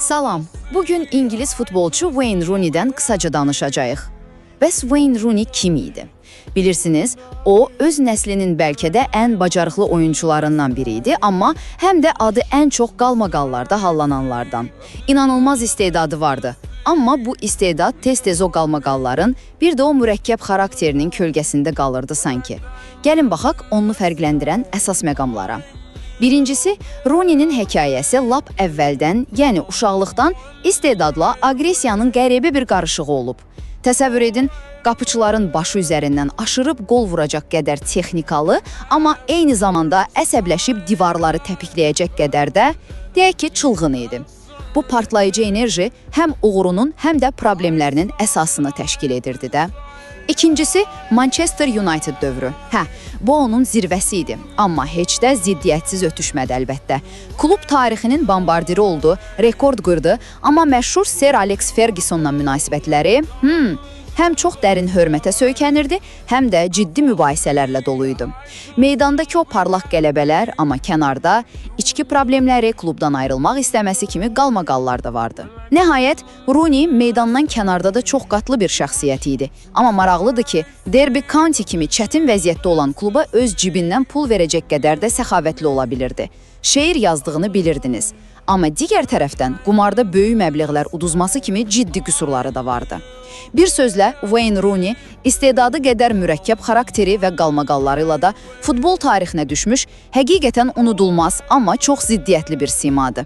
Salam, bugün İngiliz futbolçu Wayne Rooney'dən qısaca danışacağıq. Bəs Wayne Rooney kim idi? Bilirsiniz, o öz nəslinin bəlkə də ən bacarıqlı oyuncularından biri idi, amma həm də adı ən çox qalmaqallarda hallananlardan. İnanılmaz istedadı vardı. Amma bu istedad tez-tez o qalmaqalların, bir də o mürəkkəb xarakterinin kölgəsində qalırdı sanki. Gəlin baxaq onu fərqləndirən əsas məqamlara. Birincisi, Rooney'nin hekayəsi lap əvvəldən, yəni uşaqlıqdan istedadla aqressiyanın qəribə bir qarışığı olub. Təsəvvür edin, qapıçıların başı üzərindən aşırıb qol vuracaq qədər texnikalı, amma eyni zamanda əsəbləşib divarları təpikləyəcək qədər də, deyək ki, çılğın idi. Bu partlayıcı enerji həm uğurunun, həm də problemlərinin əsasını təşkil edirdi də. İkincisi, Manchester United dövrü. Bu onun zirvəsi idi, amma heç də ziddiyyətsiz ötüşmədi əlbəttə. Klub tarixinin bombardiri oldu, rekord qırdı, amma məşhur Sir Alex Fergusonla münasibətləri həm çox dərin hörmətə söykənirdi, həm də ciddi mübahisələrlə doluydu. Meydandakı o parlaq qələbələr, amma kənarda içki problemləri, klubdan ayrılmaq istəməsi kimi qalmaqallar da vardı. Nəhayət, Rooney meydandan kənarda da çox qatlı bir şəxsiyyət idi. Amma maraqlıdır ki, Derby County kimi çətin vəziyyətdə olan kluba öz cibindən pul verəcək qədər də səxavətli ola bilirdi. Şeir yazdığını bilirdiniz. Amma digər tərəfdən qumarda böyük məbləğlər uduzması kimi ciddi qüsurları da vardı. Bir sözlə, Wayne Rooney istedadı qədər mürəkkəb xarakteri və qalmaqallarıyla da futbol tarixinə düşmüş, həqiqətən unudulmaz, amma çox ziddiyyətli bir simadı.